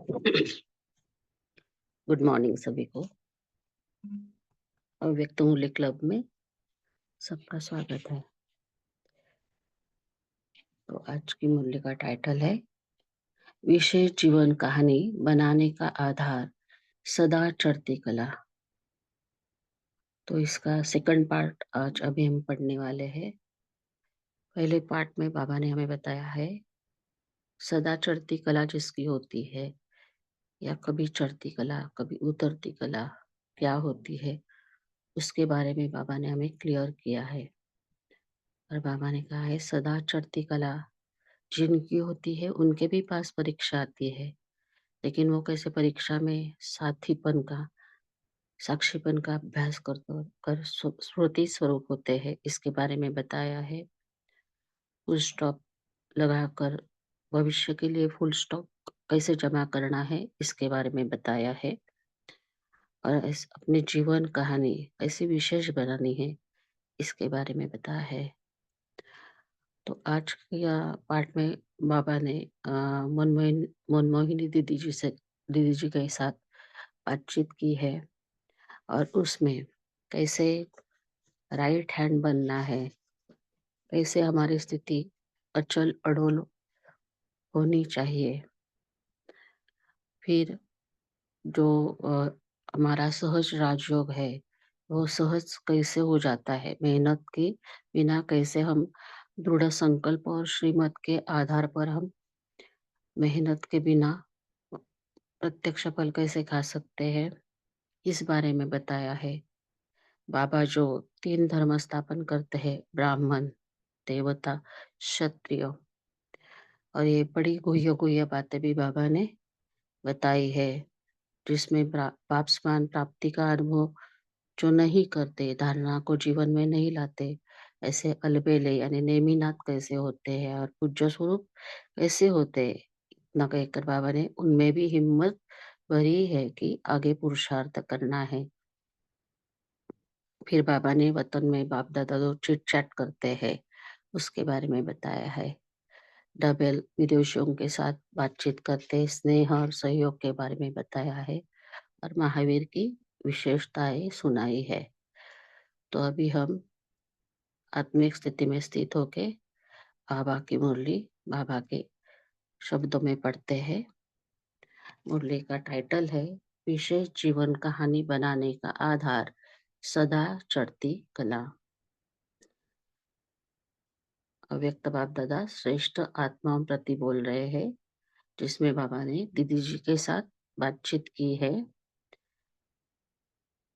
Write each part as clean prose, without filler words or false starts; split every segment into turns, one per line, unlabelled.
Good morning सभी को। अव्यक्त मूल्य क्लब में सबका स्वागत है। तो आज की मूल्य का टाइटल है विशेष जीवन कहानी बनाने का आधार सदा चढ़ती कला। तो इसका सेकंड पार्ट आज अभी हम पढ़ने वाले हैं। पहले पार्ट में बाबा ने हमें बताया है सदा चढ़ती कला जिसकी होती है या कभी चढ़ती कला कभी उतरती कला क्या होती है, उसके बारे में बाबा ने हमें क्लियर किया है। और बाबा ने कहा है सदा चढ़ती कला जिनकी होती है उनके भी पास परीक्षा आती है, लेकिन वो कैसे परीक्षा में साथीपन का साक्षीपन का अभ्यास कर स्मृति स्वरूप होते हैं, इसके बारे में बताया है। फुल स्टॉप लगाकर भविष्य के लिए फुल स्टॉप कैसे जमा करना है, इसके बारे में बताया है। और अपने जीवन कहानी कैसे विशेष बनानी है, इसके बारे में बताया है। तो आज के पार्ट में बाबा ने मनमोहिनी दीदी जी के साथ बातचीत की है। और उसमें कैसे राइट हैंड बनना है, कैसे हमारी स्थिति अचल अडोल होनी चाहिए। फिर जो हमारा सहज राजयोग है वो सहज कैसे हो जाता है, मेहनत के बिना कैसे हम दृढ़ संकल्प और श्रीमत के आधार पर हम मेहनत के बिना प्रत्यक्ष फल कैसे खा सकते हैं, इस बारे में बताया है। बाबा जो 3 धर्म स्थापन करते हैं, ब्राह्मण, देवता, क्षत्रिय, और ये बड़ी गुह्य गुह्य बातें भी बाबा ने बताई है, जिसमें पाप स्नान प्राप्ति का अनुभव जो नहीं करते, धारणा को जीवन में नहीं लाते, ऐसे अलबेले यानी नेमिनाथ कैसे होते हैं और पूज्य स्वरूप कैसे होते हैं, इतना कहकर बाबा ने उनमें भी हिम्मत भरी है कि आगे पुरुषार्थ करना है। फिर बाबा ने वतन में बाप दादा जो चिट चैट करते हैं उसके बारे में बताया है। डबल विदेशियों के साथ बातचीत करते स्नेह और सहयोग के बारे में बताया है और महावीर की विशेषताएं सुनाई है। तो अभी हम आत्मिक स्थिति में स्थित होके बाबा की मुरली बाबा के शब्दों में पढ़ते हैं। मुरली का टाइटल है विशेष जीवन कहानी बनाने का आधार सदा चढ़ती कला। अव्यक्त बाप दादा श्रेष्ठ आत्माओं प्रति बोल रहे हैं, जिसमें बाबा ने दीदी जी के साथ बातचीत की है।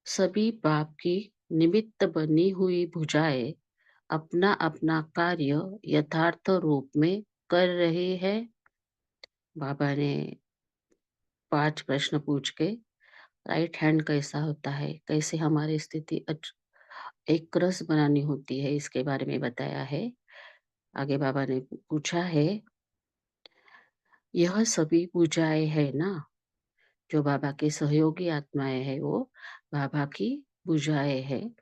सभी बाप की निमित्त बनी हुई भुजाएं अपना अपना कार्य यथार्थ रूप में कर रही है। बाबा ने 5 प्रश्न पूछ के राइट हैंड कैसा होता है, कैसे हमारी स्थिति एक रस बनानी होती है, इसके बारे में बताया है। आगे बाबा ने पूछा है यह सभी पूजाएं है ना, जो बाबा के सहयोगी आत्माएं है वो बाबा की पूजाएं है।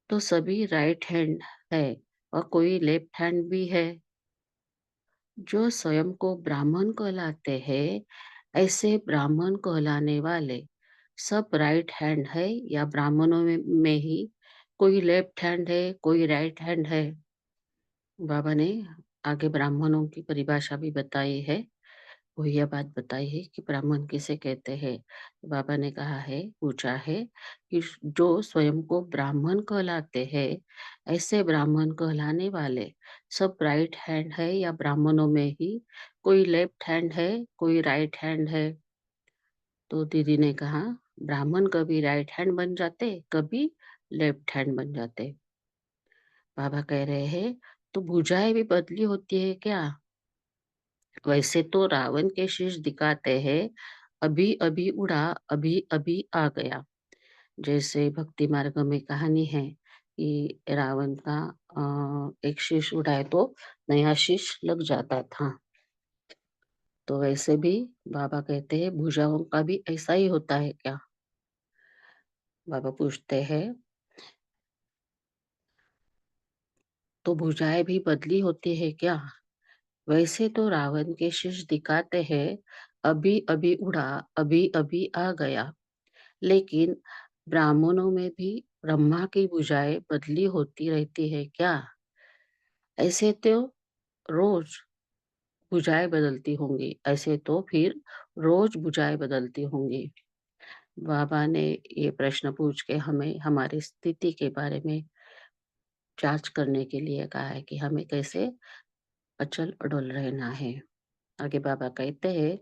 तो सभी राइट हैंड है और कोई लेफ्ट हैंड भी है। जो स्वयं को ब्राह्मण कहलाते हैं, ऐसे ब्राह्मण कहलाने वाले सब राइट हैंड है या ब्राह्मणों में ही कोई लेफ्ट हैंड है, कोई राइट हैंड है। बाबा ने आगे ब्राह्मणों की परिभाषा भी बताई है। वो यह बात बताई है कि ब्राह्मण किसे कहते हैं। बाबा ने कहा है, पूछा है कि जो स्वयं को ब्राह्मण कहलाते हैं, ऐसे ब्राह्मण कहलाने वाले सब राइट हैंड है या ब्राह्मणों में ही कोई लेफ्ट हैंड है, कोई राइट हैंड है। तो दीदी ने कहा ब्राह्मण कभी राइट हैंड बन जाते, कभी लेफ्ट हैंड बन जाते। बाबा कह रहे हैं तो भुजाएं भी बदली होती है क्या? वैसे तो रावण के शीश दिखाते हैं अभी अभी उड़ा, अभी अभी आ गया। जैसे भक्ति मार्ग में कहानी है कि रावण का एक शीश उड़ाए तो नया शीश लग जाता था। तो वैसे भी बाबा कहते हैं भुजाओं का भी ऐसा ही होता है क्या? बाबा पूछते हैं तो भुजाएं भी बदली होती है क्या? वैसे तो रावण के शीश दिखाते हैं अभी-अभी उड़ा, अभी-अभी आ गया। लेकिन ब्राह्मणों में भी ब्रह्मा की भुजाएँ बदली होती रहती है क्या? ऐसे तो रोज़ भुजाएँ बदलती होंगी, ऐसे तो फिर रोज़ भुजाएँ बदलती होंगी। बाबा ने ये प्रश्न पूछ के हमें हमारी स्थिति के बारे में जाँच करने के लिए कहा है कि हमें कैसे अचल-अडल रहना है। आगे बाबा कहते हैं,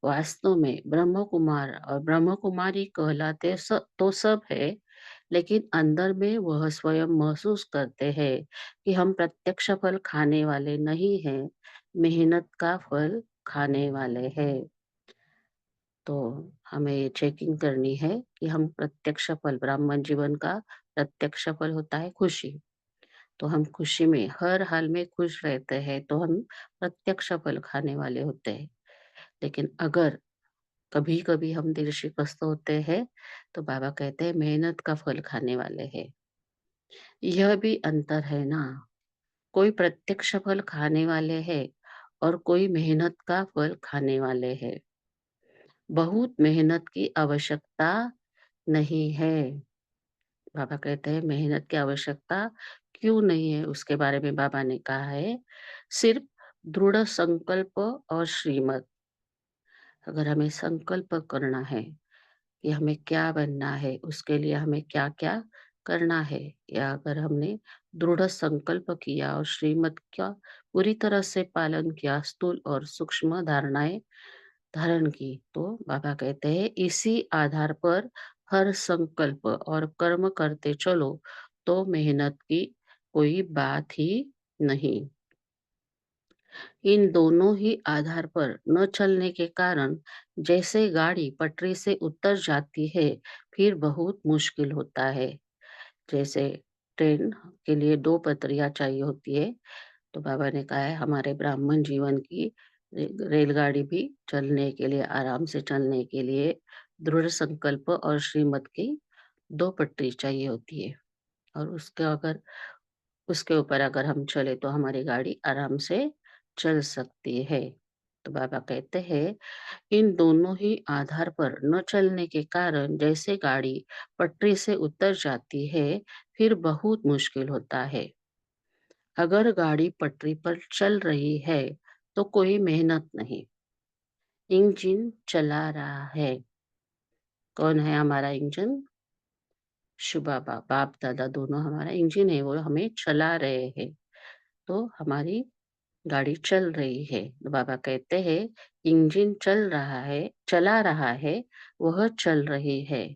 वास्तव में ब्रह्म कुमार और ब्रह्म कुमारी कहलाते तो सब है, लेकिन अंदर में वह स्वयं महसूस करते हैं कि हम प्रत्यक्ष फल खाने वाले नहीं हैं, मेहनत का फल खाने वाले हैं। तो हमें ये चेकिंग करनी है कि हम प्रत्यक्ष फल ब्राह्मण जीवन का प्रत्यक्ष फल होता है खुशी। तो हम खुशी में हर हाल में खुश रहते हैं, तो हम प्रत्यक्ष फल खाने वाले होते हैं। लेकिन अगर कभी-कभी हम दिल शिकस्त होते हैं, तो बाबा कहते हैं मेहनत का फल खाने वाले हैं। यह भी अंतर है ना, कोई प्रत्यक्ष फल खाने वाले हैं और कोई मेहनत का फल खाने वाले हैं। बहुत मेहनत की आवश्यकता नहीं है। बाबा कहते हैं मेहनत की आवश्यकता क्यों नहीं है, उसके बारे में बाबा ने कहा है, सिर्फ दृढ़ संकल्प और श्रीमत। अगर हमें संकल्प करना है कि हमें क्या बनना है, उसके लिए हमें क्या-क्या करना है, या अगर हमने दृढ़ संकल्प किया और श्रीमत का पूरी तरह से पालन किया, स्थूल और सूक्ष्म धारणाएँ धारण की, तो बाबा कहते हैं इसी आधार पर हर संकल्प और कर्म करते चलो, तो मेहनत की कोई बात ही नहीं। इन दोनों ही आधार पर न चलने के कारण जैसे गाड़ी पटरी से उतर जाती है, फिर बहुत मुश्किल होता है। जैसे ट्रेन के लिए 2 पटरियाँ चाहिए होती है, तो बाबा ने कहा है हमारे ब्राह्मण जीवन की रेलगाड़ी भी चलने के लिए, आराम से चलने के लिए दृढ़ संकल्प और श्रीमत की 2 पटरी चाहिए होती है। और उसके ऊपर अगर हम चले तो हमारी गाड़ी आराम से चल सकती है। तो बाबा कहते हैं इन दोनों ही आधार पर न चलने के कारण जैसे गाड़ी पटरी से उतर जाती है, फिर बहुत मुश्किल होता है। अगर गाड़ी पटरी पर चल रही है, तो कोई मेहनत नहीं, इंजन चला रहा है। कौन है हमारा इंजन? शिव बाबा, बाप दादा दोनों हमारा इंजन है, वो हमें चला रहे हैं। तो हमारी गाड़ी चल रही है। तो बाबा कहते हैं इंजन चला रहा है, वह चल रही है।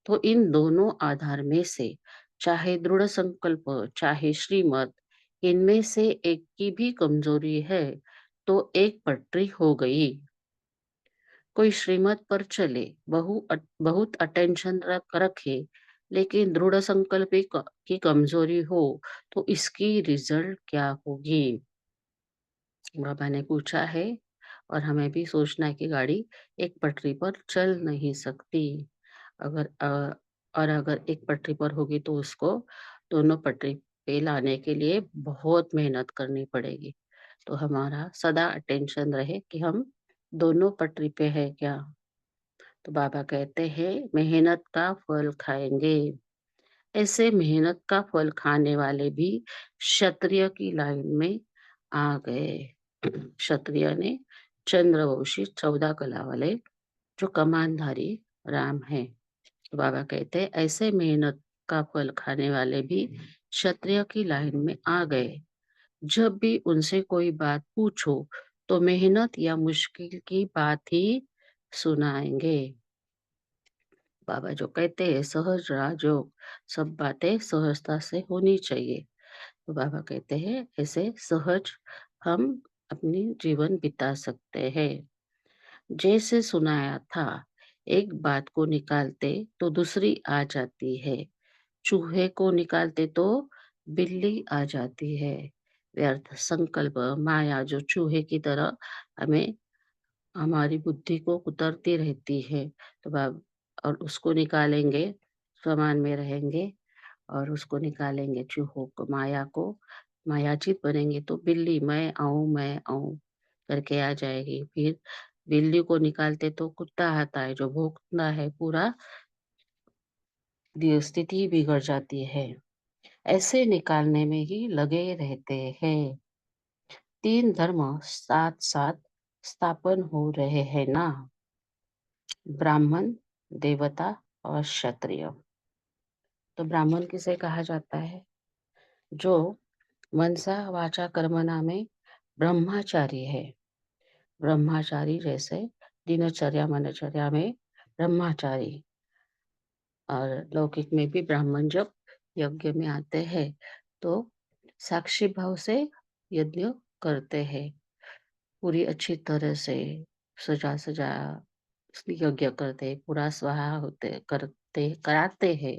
तो इन दोनों आधार में से चाहे दृढ़ संकल्प, चाहे श्रीमत, इनमें से एक की भी कमजोरी है, तो एक पटरी हो गई। कोई श्रीमत पर चले, बहुत अटेंशन रखे, लेकिन दृढ़ संकल्प की कमजोरी हो, तो इसकी रिजल्ट क्या होगी? बाबा ने पूछा है, और हमें भी सोचना है कि गाड़ी एक पटरी पर चल नहीं सकती। अगर और अगर एक पटरी पर होगी तो उसको दोनों पटरी पे लाने के लिए बहुत मेहनत करनी पड़ेगी। तो हमारा सदा अटेंशन रहे कि हम दोनों पटरी पे है क्या। तो बाबा कहते हैं मेहनत का फल खाएंगे। ऐसे मेहनत का फल खाने वाले भी क्षत्रिय की लाइन में आ गए। क्षत्रिय ने चंद्रवंशी 14 कला वाले जो कमानधारी राम है। तो बाबा कहते हैं ऐसे मेहनत का फल खाने वाले भी क्षत्रिय की लाइन में आ गए। जब भी उनसे कोई बात पूछो, तो मेहनत या मुश्किल की बात ही सुनाएंगे। बाबा जो कहते हैं सहज राजयोग, सब बातें सहजता से होनी चाहिए। तो बाबा कहते हैं ऐसे सहज हम अपनी जीवन बिता सकते हैं। जैसे सुनाया था, एक बात को निकालते तो दूसरी आ जाती है, चूहे को निकालते तो बिल्ली आ जाती है। व्यर्थ संकल्प माया जो चूहे की तरह हमें हमारी बुद्धि को कुतरती रहती है, तो और उसको निकालेंगे, समान में रहेंगे और उसको निकालेंगे चूहों को, माया को, मायाचित बनेंगे तो बिल्ली मैं आऊं करके आ जाएगी। फिर बिल्ली को निकालते तो कुत्ता आता है जो भौंकता है, पूरा स्थिति बिगड़ जाती है। ऐसे निकालने में ही लगे रहते हैं। 3 धर्म साथ-साथ स्थापन हो रहे हैं ना, ब्राह्मण, देवता और क्षत्रिय। तो ब्राह्मण किसे कहा जाता है? जो मनसा वाचा कर्मणा में ब्रह्मचारी है। ब्रह्मचारी जैसे दिनचर्या मनचर्या में ब्रह्मचारी, और लौकिक में भी ब्राह्मण जब यज्ञ में आते हैं तो साक्षी भाव से यज्ञ करते हैं। पूरी अच्छी तरह से सजा यज्ञ करते हैं, पूरा स्वाहा होते करते कराते हैं।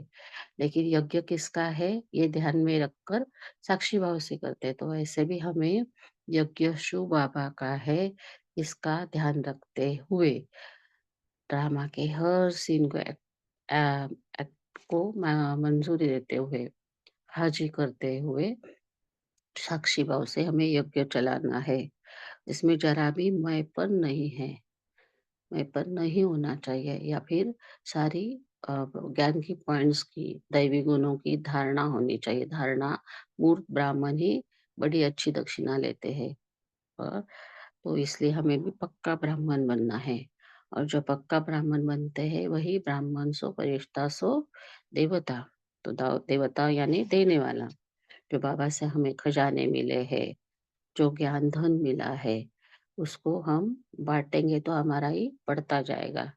लेकिन यज्ञ किसका है ये ध्यान में रखकर साक्षी भाव से करते हैं। तो ऐसे भी हमें यज्ञ शिव बाबा का है, इसका ध्यान रखते हुए ड्रामा के हर सीन को एक्ट को मंजूरी देते हुए, हाजी करते हुए साक्षी भाव से हमें यज्ञ चलाना है। इसमें जरा भी मैंपन नहीं है, मैंपन नहीं होना चाहिए, या फिर सारी ज्ञान की पॉइंट्स की, दैवी गुणों की धारणा होनी चाहिए। धारणा मूर्ख ब्राह्मण ही बड़ी अच्छी दक्षिणा लेते हैं। और तो इसलिए हमें भी पक्का ब्राह्मण बनना है। और जो पक्का ब्राह्मण बनते हैं वही ब्राह्मण सो फरिश्ता सो देवता। तो देवता यानी देने वाला। जो बाबा से हमें खजाने मिले हैं, जो ज्ञान धन मिला है, उसको हम बांटेंगे तो हमारा ही बढ़ता जाएगा।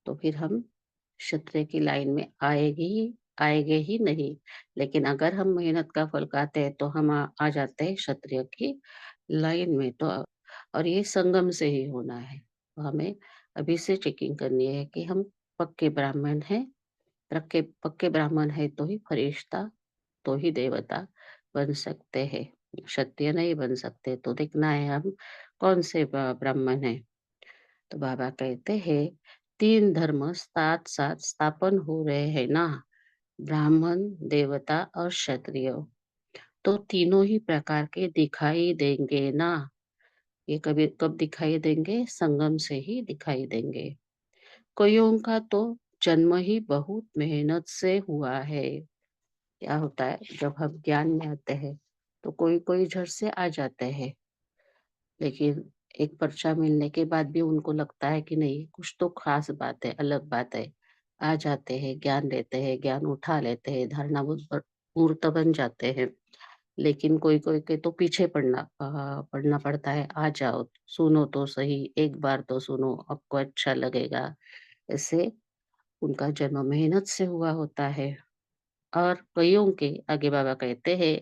तो फिर हम क्षत्रिय की लाइन में आएंगे ही नहीं। लेकिन अगर हम मेहनत का फल खाते हैं तो हम आ जाते हैं क्षत्रिय की लाइन में। तो और ये संगम से ही होना है। तो हमें अभी से चेकिंग करनी है कि हम पक्के ब्राह्मण हैं। पक्के पक्के ब्राह्मण है तो ही फरिश्ता, तो ही देवता बन सकते हैं। क्षत्रिय नहीं बन सकते। तो देखना है हम कौन से ब्राह्मण हैं। तो बाबा कहते हैं 3 धर्म साथ साथ स्थापन हो रहे हैं ना, ब्राह्मण, देवता और क्षत्रिय। तो तीनों ही प्रकार के दिखाई देंगे ना। ये कभी कब दिखाई देंगे? संगम से ही दिखाई देंगे। कईयों का तो जन्म ही बहुत मेहनत से हुआ है। क्या होता है जब हम ज्ञान में आते हैं तो कोई कोई झट से आ जाते हैं, लेकिन एक पर्चा मिलने के बाद भी उनको लगता है कि नहीं, कुछ तो खास बात है, अलग बात है। आ जाते हैं, ज्ञान लेते हैं, ज्ञान उठा लेते हैं, धारणा मूर्त बन जाते हैं। लेकिन कोई कोई के तो पीछे पड़ना पड़ता है। आ जाओ, सुनो तो सही, एक बार तो सुनो, आपको अच्छा लगेगा। ऐसे उनका जन्म मेहनत से हुआ होता है। और कईयों के आगे बाबा कहते हैं,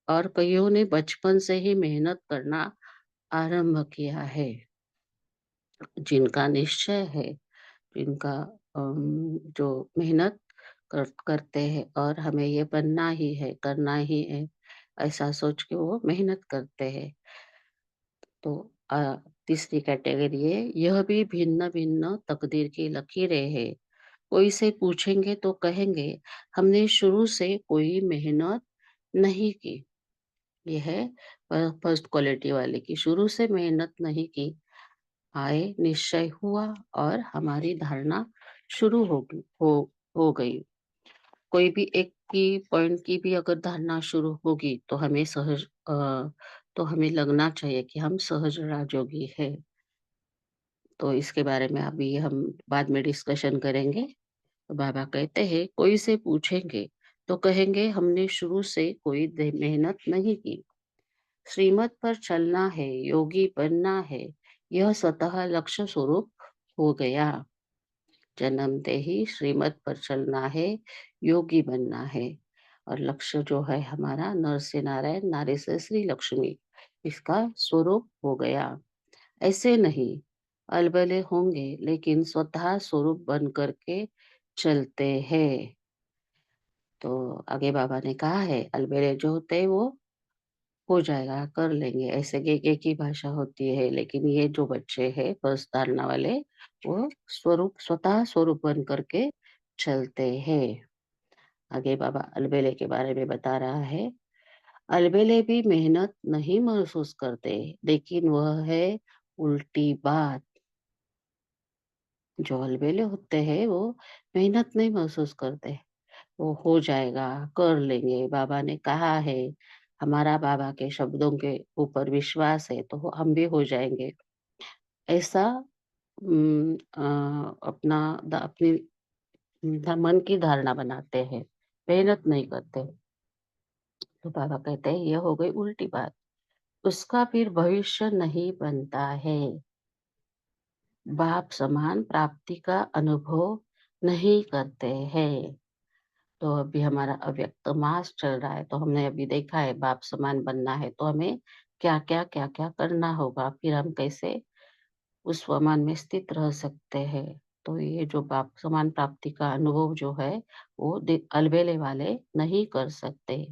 और कईयों ने बचपन से ही मेहनत करना आरंभ किया है। जिनका निश्चय है, जिनका जो मेहनत करते हैं और हमें ये बनना ही है, करना ही है, ऐसा सोच के वो मेहनत करते हैं। तो तीसरी कैटेगरी है, यह भी भिन्न भिन्न तकदीर की लकीरें है। कोई से पूछेंगे तो कहेंगे हमने शुरू से कोई मेहनत नहीं की। ये है फर्स्ट क्वालिटी वाले की, शुरू से मेहनत नहीं की, आए निश्चय हुआ और हमारी धारणा शुरू हो गई। कोई भी एक की पॉइंट की भी अगर धारणा शुरू होगी तो तो हमें लगना चाहिए कि हम सहज राजयोगी है। तो इसके बारे में अभी हम बाद में डिस्कशन करेंगे। तो बाबा कहते हैं कोई से पूछेंगे तो कहेंगे हमने शुरू से कोई मेहनत नहीं की। श्रीमत पर चलना है, योगी बनना है, यह स्वतः लक्ष्य स्वरूप हो गया। जन्मते ही श्रीमत पर चलना है, योगी बनना है, और लक्ष्य जो है हमारा नर से नारायण, नारी से श्री लक्ष्मी, इसका स्वरूप हो गया। ऐसे नहीं, अलबले होंगे लेकिन स्वतः स्वरूप बन करके चलते हैं। तो आगे बाबा ने कहा है अलबेले जो होते हैं वो हो जाएगा, कर लेंगे, ऐसे एक ही भाषा होती है। लेकिन ये जो बच्चे हैं फर्स्ट धारणा वाले, वो स्वतः स्वरूप बन करके चलते हैं। आगे बाबा अलबेले के बारे में बता रहा है, अलबेले भी मेहनत नहीं महसूस करते, लेकिन वह है उल्टी बात। जो अलबेले होते हैं वो मेहनत नहीं महसूस करते। वो हो जाएगा, कर लेंगे, बाबा ने कहा है, हमारा बाबा के शब्दों के ऊपर विश्वास है तो हम भी हो जाएँगे। ऐसा अपना अपनी मन की धारणा बनाते हैं, मेहनत नहीं करते। तो बाबा कहते हैं ये हो गई उल्टी बात। उसका फिर भविष्य नहीं बनता है। बाप समान प्राप्ति का अनुभव नहीं करते हैं। तो अभी हमारा अव्यक्त मास चल रहा है, तो हमने अभी देखा है बाप समान बनना है तो हमें क्या-क्या करना होगा, फिर हम कैसे उस स्वमान में स्थित रह सकते हैं। तो ये जो बाप समान प्राप्ति का अनुभव जो है, वो अलबेले वाले नहीं कर सकते।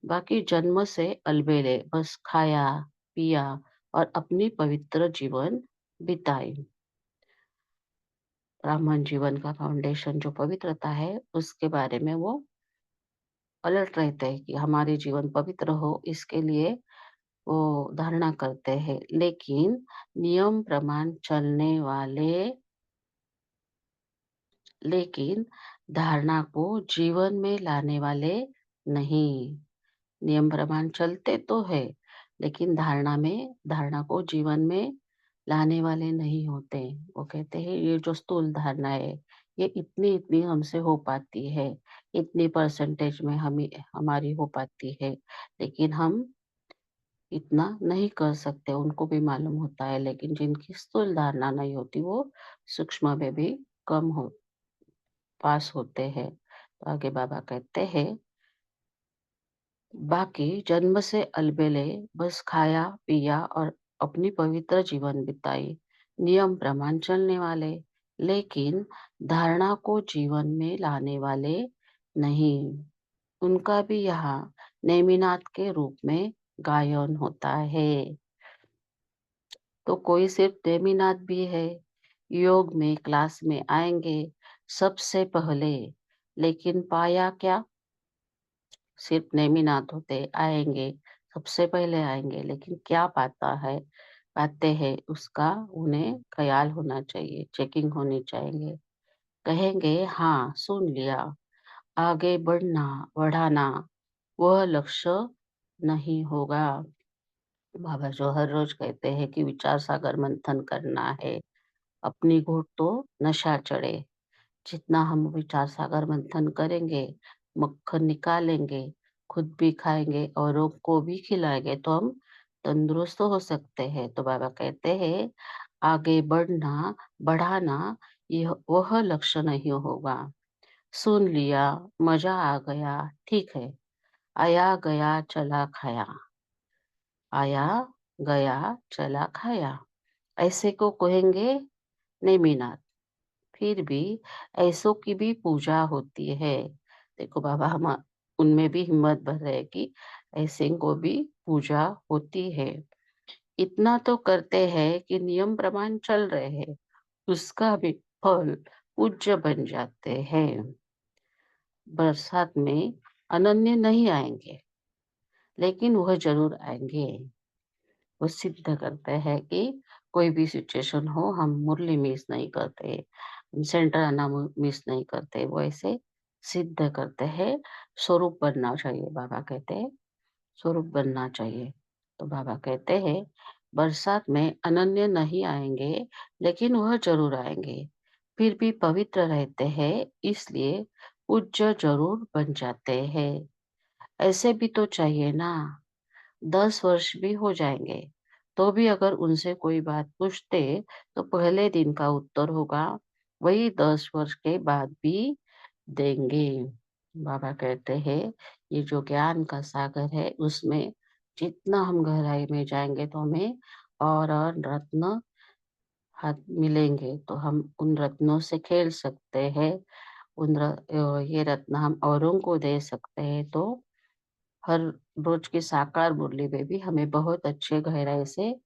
बाकी जन्म से अलबेले बस खाया, पिया और अपनी पवित्र जीवन बिताई। ब्राह्मण जीवन का फाउंडेशन जो पवित्रता है, उसके बारे में वो अलर्ट रहते हैं कि हमारे जीवन पवित्र हो, इसके लिए वो धारणा करते हैं। लेकिन नियम प्रमाण चलने वाले लेकिन धारणा को जीवन में लाने वाले नहीं। नियम प्रमाण चलते तो है, लेकिन धारणा को जीवन में लाने वाले नहीं होते। वो कहते हैं ये जो स्थूल धारणा है, ये इतनी-इतनी हमसे हो पाती है, इतनी परसेंटेज में हमारी हो पाती है, लेकिन हम इतना नहीं कर सकते, उनको भी मालूम होता है। लेकिन जिनकी स्थूल धारणा नहीं होती, वो सूक्ष्म में भी कम हो पास होते हैं। तो आगे बाबा कहते हैं, बाकी जन्म से अलबेले बस खाया पिया और अपनी पवित्र जीवन बिताई, नियम प्रमाण चलने वाले, लेकिन धारणा को जीवन में लाने वाले नहीं। उनका भी यहाँ नेमिनाथ के रूप में गायन होता है। तो कोई सिर्फ नेमिनाथ भी है। योग में क्लास में आएंगे सबसे पहले, लेकिन पाया क्या? सिर्फ नेमिनाथ होते आएँगे, सबसे पहले आएँगे, लेकिन क्या पाते हैं उसका उन्हें ख़्याल होना चाहिए, चेकिंग होनी चाहिए। कहेंगे हाँ, सुन लिया, आगे बढ़ाना वह लक्ष्य नहीं होगा। बाबा जो हर रोज़ कहते हैं कि विचार सागर मंथन करना है, अपनी घुट तो नशा चढ़े। जितना हम विचार सागर मंथन करेंगे, मक्खन निकालेंगे, खुद भी खाएँगे, औरों को भी खिलाएँगे तो हम तंदुरुस्त हो सकते हैं। तो बाबा कहते हैं, आगे बढ़ाना यह वह लक्ष्य नहीं होगा। सुन लिया, मज़ा आ गया, ठीक है। आया गया चला खाया, आया गया चला खाया, ऐसे को कहेंगे नेमिनाथ। फिर भी ऐसों की भी पूजा होती है। देखो बाबा हम उनमें भी हिम्मत भर रहे हैं कि ऐसे को भी पूजा होती है। इतना तो करते हैं कि नियम प्रमाण चल रहे हैं, उसका भी फल पूज्य बन जाते हैं। बरसात में अनन्य नहीं आएंगे, लेकिन वह जरूर आएंगे। वो सिद्ध करते हैं कि कोई भी सिचुएशन हो हम मुरली मिस नहीं करते, हम सेंटर आना मिस नहीं करते, वो ऐसे सिद्ध करते हैं। स्वरूप बनना चाहिए, बाबा कहते हैं स्वरूप बनना चाहिए। तो बाबा कहते हैं बरसात में अनन्य नहीं आएंगे, लेकिन वह जरूर आएंगे, फिर भी पवित्र रहते हैं, इसलिए पूज्य जरूर बन जाते हैं। ऐसे भी तो चाहिए ना, 10 वर्ष भी हो जाएँगे, तो भी अगर उनसे कोई बात पूछते, तो पहले दिन का उत्तर होगा, वही 10 वर्ष के बाद भी देंगे। बाबा कहते हैं, ये जो ज्ञान का सागर है, उसमें जितना हम गहराई में जाएँगे, तो हमें और रत्न हाथ मिलेंगे, तो हम उन रत्नों से खेल सकते हैं। ये रत्न हम औरों को दे सकते हैं, तो हर रोज की साकार मुरली में भी हमें बहुत अच्छे गहराई से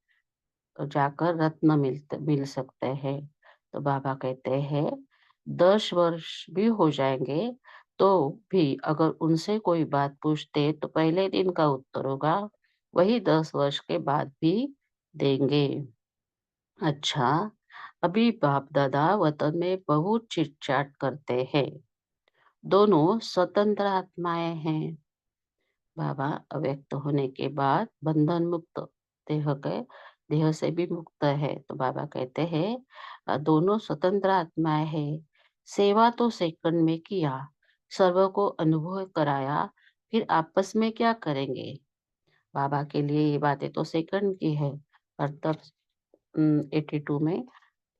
जाकर रत्न मिल सकते हैं। तो बाबा कहते हैं 10 वर्ष भी हो जाएंगे, तो भी अगर उनसे कोई बात पूछते तो पहले दिन का उत्तर होगा, वही 10 वर्ष के बाद भी देंगे। अच्छा, अभी बाप दादा वतन में बहुत चिट-चाट करते हैं। दोनों स्वतंत्र आत्माएँ हैं। बाबा अव्यक्त होने के बाद बंधन मुक्त देह के देह से भी मुक्त है। तो बाबा कहते हैं दोनों स्वतंत्र आत्माएँ हैं। सेवा तो सेकंड में किया, सर्व को अनुभव कराया, फिर आपस में क्या करेंगे? बाबा के लिए ये बातें तो सेकंड की है। और तब 82 में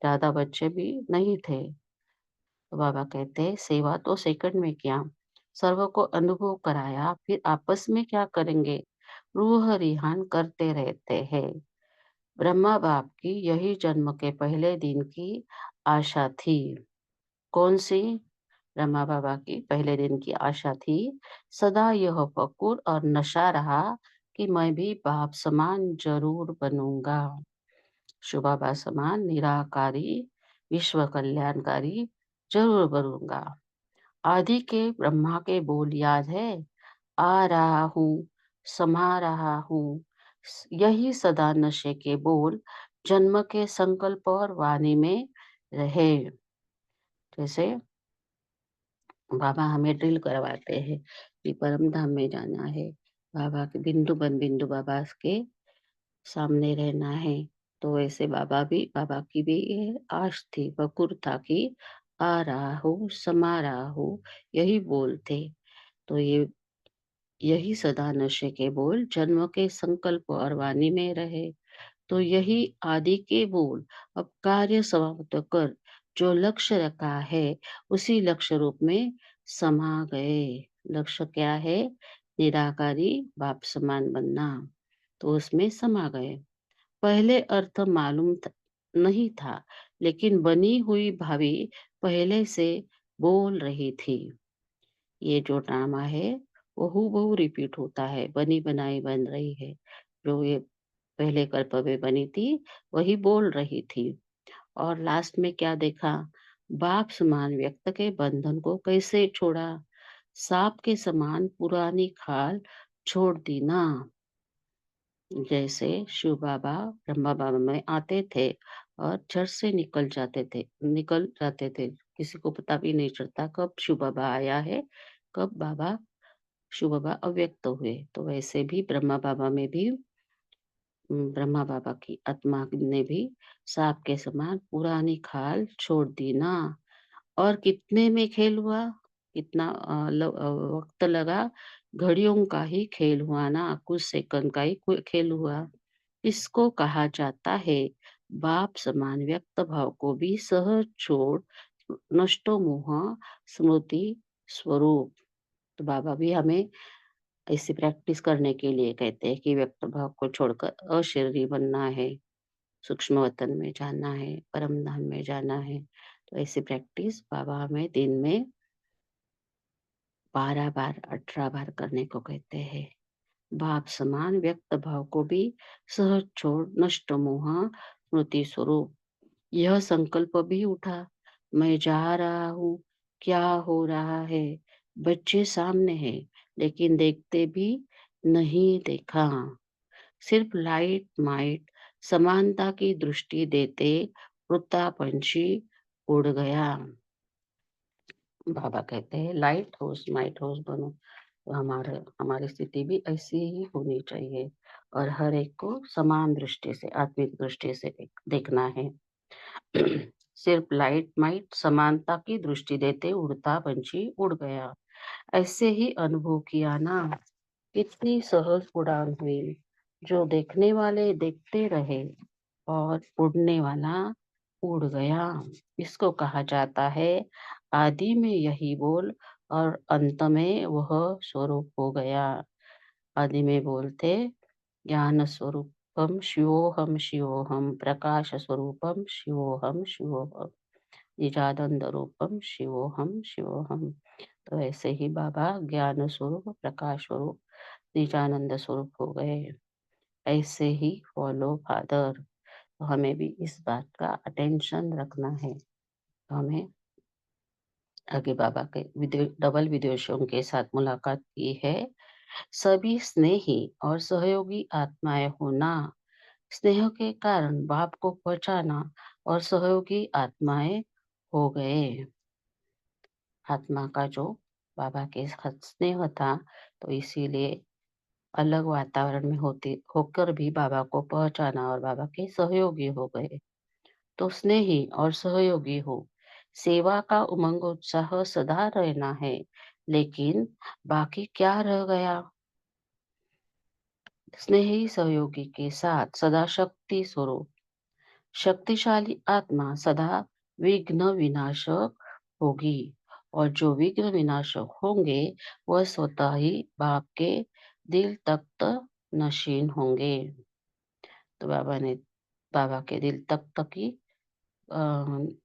ज़्यादा बच्चे भी नहीं थे। तो बाबा कहते हैं सेवा तो सेकंड में किया, सर्व को अनुभव कराया, फिर आपस में क्या करेंगे? रूह रिहान करते रहते हैं। ब्रह्मा बाप की यही जन्म के पहले दिन की आशा थी। कौन सी? ब्रह्मा बाबा की पहले दिन की आशा थी। सदा यह फकुर और नशा रहा कि मैं भी बाप समान जरूर बनूंगा। शिव बाबा समान निराकारी, विश्व कल्याणकारी जरूर बनूंगा। आदि के ब्रह्मा के बोल याद है? आ रहा हूँ, समा रहा हूँ। यही सदा नशे के बोल जन्म के संकल्प और वाणी में रहे। जैसे बाबा हमें ड्रिल करवाते हैं कि परम धाम में जाना है, बाबा के बिंदु बन बिंदु बाबा के सामने रहना है। तो ऐसे बाबा की भी ये आश थी, वकुर था कि आ रहा हूँ, समा रहा हूँ, यही बोल थे। तो यही सदा नशे के बोल जन्म के संकल्प और वाणी में रहे। तो यही आदि के बोल अब कार्य समाप्त कर जो लक्ष्य रखा है उसी लक्ष्य रूप में समा गए। लक्ष्य क्या है? निराकारी बाप समान बनना। तो उसमें समा गए। पहले अर्थ मालूम नहीं था, लेकिन बनी हुई भावी पहले से बोल रही थी। ये जो ड्रामा है वो हूबहू रिपीट होता है, बनी बनाई बन रही है। जो ये पहले कल्प में बनी थी वही बोल रही थी। और लास्ट में क्या देखा? बाप समान व्यक्त के बंधन को कैसे छोड़ा? सांप के समान पुरानी खाल छोड़ दी ना। जैसे शिव बाबा ब्रह्मा बाबा में आते थे और झट से निकल जाते थे। किसी को पता भी नहीं चलता कब शिव बाबा आया है, कब बाबा शिव बाबा अव्यक्त हुए। तो वैसे भी ब्रह्मा बाबा में भी ब्रह्मा बाबा की आत्मा ने भी सांप के समान पुरानी खाल छोड़ दी ना। और कितने में खेल हुआ? कितना वक्त लगा? घड़ियों का ही खेल हुआ ना, कुछ सेकंड का ही खेल हुआ। इसको कहा जाता है बाप समान व्यक्त भाव को भी सहज छोड़ नष्टो मोह स्मृति स्वरूप। तो बाबा भी हमें ऐसी प्रैक्टिस करने के लिए कहते हैं कि व्यक्त भाव को छोड़कर अशरीरी बनना है, सूक्ष्म वतन में जाना है, परम धाम में जाना है। तो ऐसी प्रैक्टिस बाबा हमें दिन में 12 बार 18 बार करने को कहते हैं। भाव समान व्यक्त भाव को भी सहज छोड़ नष्ट मोह स्मृति स्वरूप। यह संकल्प भी उठा, मैं जा रहा हूँ, क्या हो रहा है? बच्चे सामने हैं, लेकिन देखते भी नहीं देखा। सिर्फ लाइट माइट समानता की दृष्टि देते वृत्ता पंछी उड़ गया। बाबा कहते हैं लाइट हाउस माइट हाउस बनो। तो हमारी स्थिति भी ऐसी ही होनी चाहिए और हर एक को समान दृष्टि से, आत्मिक दृष्टि से देखना है। सिर्फ लाइट माइट समानता की दृष्टि देते उड़ता पंछी उड़ गया। ऐसे ही अनुभव किया ना, कितनी सहज उड़ान हुई। जो देखने वाले देखते रहे और उड़ने वाला उड़ गया। इसको कहा जाता है आदि में यही बोल और अंत में वह स्वरूप हो गया। आदि में बोलते ज्ञान स्वरूपम शिवोहम शिवोहम, प्रकाश स्वरूपम शिवोहम शिवोहम, निजानंद रूपम शिवोहम शिवोहम। तो ऐसे ही बाबा ज्ञान स्वरूप, प्रकाश स्वरूप, निजानंद स्वरूप हो गए। ऐसे ही फॉलो फादर। तो हमें भी इस बात का अटेंशन रखना है। तो हमें आगे बाबा के डबल विदेशियों के साथ मुलाकात की है। सभी स्नेही और सहयोगी आत्माएं होना, स्नेह के कारण बाप को पहुंचाना और सहयोगी आत्माएँ हो गए। आत्मा का जो बाबा के साथ स्नेह था, तो इसीलिए अलग वातावरण में होते होकर भी बाबा को पहचाना और बाबा के सहयोगी हो गए। तो स्नेही और सहयोगी हो, सेवा का उमंग उत्साह सदा रहना है, लेकिन बाकी क्या रह गया? स्नेही सहयोगी के साथ सदा शक्ति स्वरूप, शक्तिशाली आत्मा सदा विघ्न विनाशक होगी, और जो विघ्न विनाशक होंगे वह स्वतः ही बाप के दिल तख्त नशीन होंगे। तो बाबा के दिल तख्त की अ,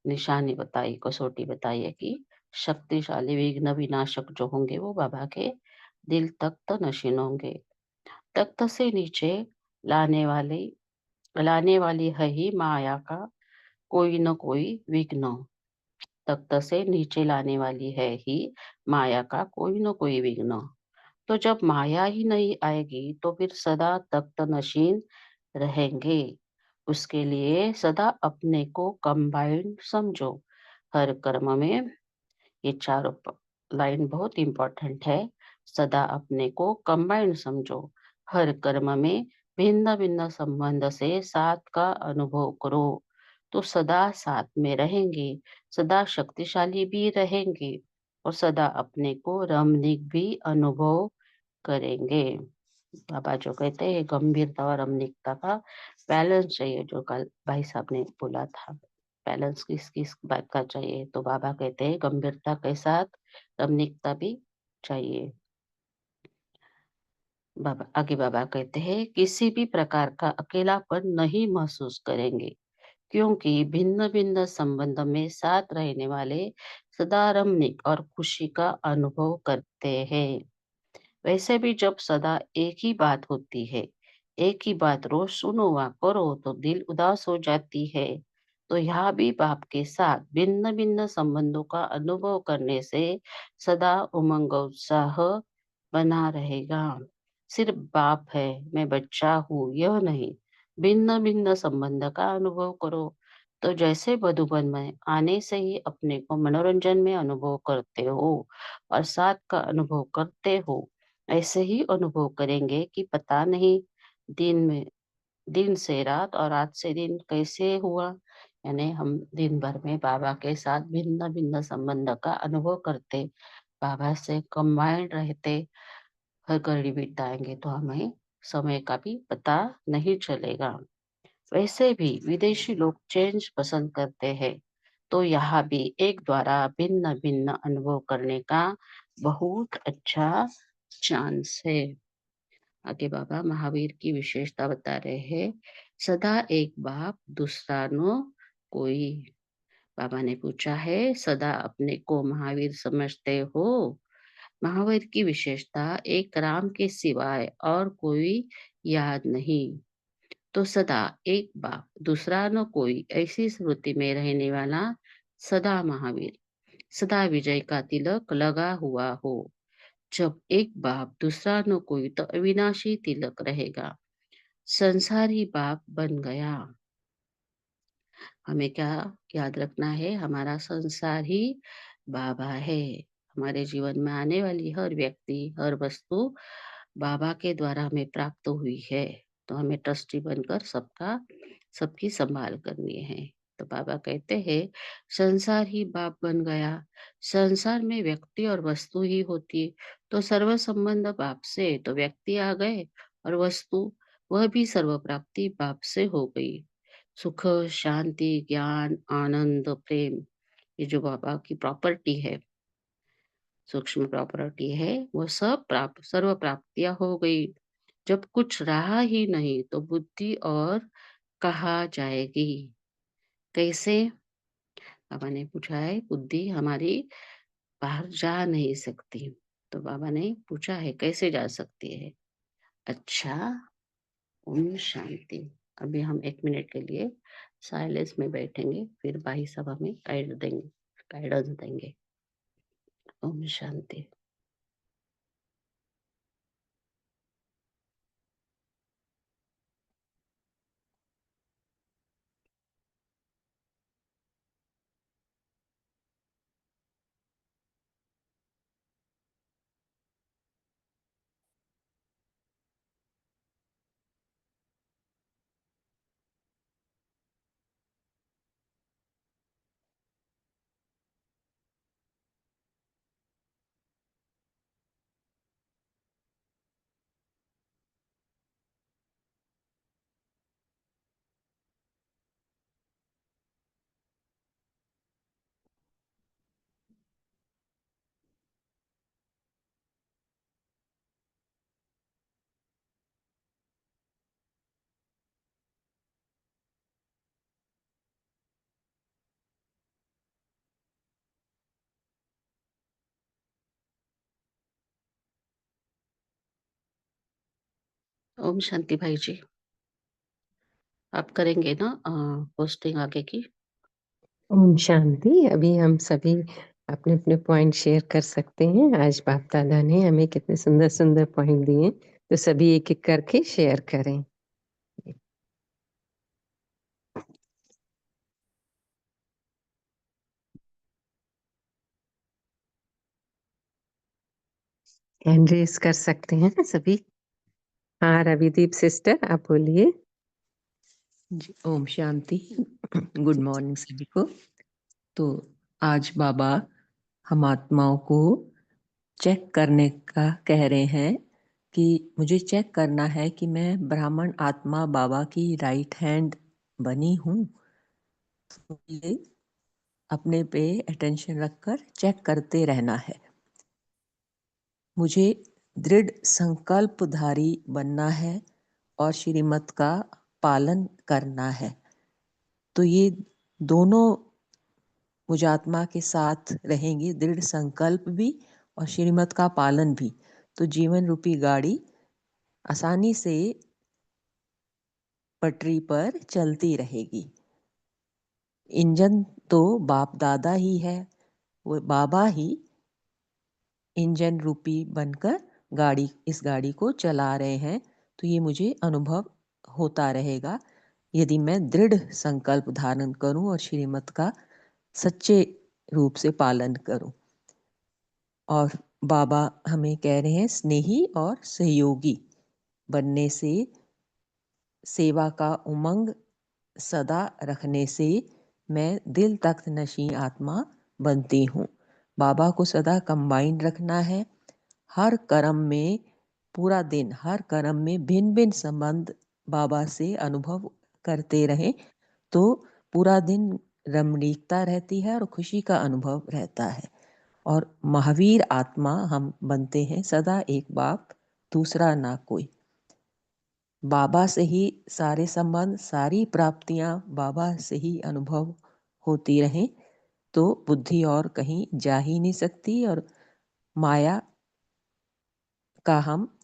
निशानी बताई, कसौटी बताई है कि शक्तिशाली विघ्न विनाशक जो होंगे वो बाबा के दिल तख्त नशीन होंगे। तख्त से नीचे लाने वाली लाने वाली है ही माया का कोई न कोई विघ्न। तख्त से नीचे लाने वाली है ही माया का कोई न कोई विघ्न। तो जब माया ही नहीं आएगी तो फिर सदा तख्त नशीन रहेंगे। उसके लिए सदा अपने को कंबाइंड समझो। हर कर्म में ये चारों लाइन बहुत इंपॉर्टेंट है। सदा अपने को कंबाइंड समझो। हर कर्म में भिन्न भिन्न संबंध से साथ का अनुभव करो, तो सदा साथ में रहेंगे, सदा शक्तिशाली भी रहेंगे, और सदा अपने को रमणीक भी अनुभव करेंगे। बाबा जो कहते हैं गंभीरता और रमणीकता का बैलेंस चाहिए, जो कल भाई साहब ने बोला था। बैलेंस किस किस बात का चाहिए, तो बाबा कहते हैं गंभीरता के साथ रमणीकता भी चाहिए। बाबा कहते हैं किसी भी प्रकार का अकेलापन नहीं महसूस करेंगे, क्योंकि भिन्न भिन्न संबंध में साथ रहने वाले सदा रमणीक और खुशी का अनुभव करते हैं। वैसे भी जब सदा एक ही बात होती है, एक ही बात रोज सुनो व करो तो दिल उदास हो जाती है। तो यहाँ भी बाप के साथ भिन्न भिन्न संबंधों का अनुभव करने से सदा उमंग उत्साह बना रहेगा। सिर्फ बाप है, मैं बच्चा हूँ, यह नहीं, भिन्न भिन्न संबंध का अनुभव करो। तो जैसे मधुबन में आने से ही अपने को मनोरंजन में अनुभव करते हो और साथ का अनुभव करते हो, ऐसे ही अनुभव करेंगे कि पता नहीं दिन से रात और रात से दिन कैसे हुआ। यानी हम दिन भर में बाबा के साथ भिन्न भिन्न संबंध का अनुभव करते, बाबा से कंबाइंड रहते, हर घड़ी बिताएंगे तो हमें समय का भी पता नहीं चलेगा। वैसे भी विदेशी लोग चेंज पसंद करते हैं, तो यहाँ भी एक द्वारा भिन्न भिन्न अनुभव करने का बहुत अच्छा चांस है। आगे बाबा महावीर की विशेषता बता रहे हैं। सदा एक बाप दूसरा नो कोई। बाबा ने पूछा है, सदा अपने को महावीर समझते हो? महावीर की विशेषता एक राम के सिवाय और कोई याद नहीं। तो सदा एक बाप दूसरा न कोई, ऐसी स्मृति में रहने वाला सदा महावीर, सदा विजय का तिलक लगा हुआ हो। जब एक बाप दूसरा न कोई तो अविनाशी तिलक रहेगा। संसार ही बाप बन गया। हमें क्या याद रखना है, हमारा संसार ही बाबा है। हमारे जीवन में आने वाली हर व्यक्ति, हर वस्तु बाबा के द्वारा हमें प्राप्त हुई है। तो हमें ट्रस्टी बनकर सबकी संभाल करनी है। तो बाबा कहते हैं संसार ही बाप बन गया। संसार में व्यक्ति और वस्तु ही होती, तो सर्व संबंध बाप से, तो व्यक्ति आ गए और वस्तु, वह भी सर्व प्राप्ति बाप से हो गई। सुख, शांति, ज्ञान, आनंद, प्रेम, ये जो बाबा की प्रॉपर्टी है, सूक्ष्म प्रॉपर्टी है, वो सब प्राप्त सर्व प्राप्तियां हो गई। जब कुछ रहा ही नहीं तो बुद्धि और कहा जाएगी। कैसे? बाबा ने पूछा है, बुद्धि हमारी बाहर जा नहीं सकती। तो बाबा ने पूछा है कैसे जा सकती है? अच्छा, ओम शांति। अभी हम 1 मिनट के लिए साइलेंस में बैठेंगे, फिर भाई साहब हमें गाइडेंस देंगे। ओम शांति। ओम शांति भाई जी। आप करेंगे ना पोस्टिंग आगे की?
ओम शांति। अभी हम सभी अपने-अपने पॉइंट शेयर कर सकते हैं। आज बाप-दादा ने हमें कितने सुंदर-सुंदर पॉइंट दिए, तो सभी एक-एक करके शेयर करें। हैंड रेज़ कर सकते हैं सभी। हाँ, रविदीप सिस्टर आप बोलिए।
जी, ओम शांति। गुड मॉर्निंग सभी को। तो आज बाबा हम आत्माओं को चेक करने का कह रहे हैं कि मुझे चेक करना है कि मैं ब्राह्मण आत्मा बाबा की राइट हैंड बनी हूँ। तो ये अपने पे अटेंशन रखकर चेक करते रहना है। मुझे दृढ़ संकल्पधारी बनना है और श्रीमत का पालन करना है। तो ये दोनों मुझ आत्मा के साथ रहेंगे, दृढ़ संकल्प भी और श्रीमत का पालन भी। तो जीवन रूपी गाड़ी आसानी से पटरी पर चलती रहेगी। इंजन तो बाप दादा ही है, वो बाबा ही इंजन रूपी बनकर इस गाड़ी को चला रहे हैं। तो ये मुझे अनुभव होता रहेगा यदि मैं दृढ़ संकल्प धारण करूं और श्रीमत का सच्चे रूप से पालन करूं। और बाबा हमें कह रहे हैं स्नेही और सहयोगी बनने से, सेवा का उमंग सदा रखने से मैं दिल तख्त नशीं आत्मा बनती हूँ। बाबा को सदा कंबाइंड रखना है। हर कर्म में पूरा दिन, हर कर्म में भिन्न भिन्न संबंध बाबा से अनुभव करते रहें तो पूरा दिन रमणीकता रहती है और खुशी का अनुभव रहता है। और महावीर आत्मा हम बनते हैं, सदा एक बाप दूसरा ना कोई। बाबा से ही सारे संबंध, सारी प्राप्तियां बाबा से ही अनुभव होती रहें तो बुद्धि और कहीं जा ही नहीं सकती और माया का हम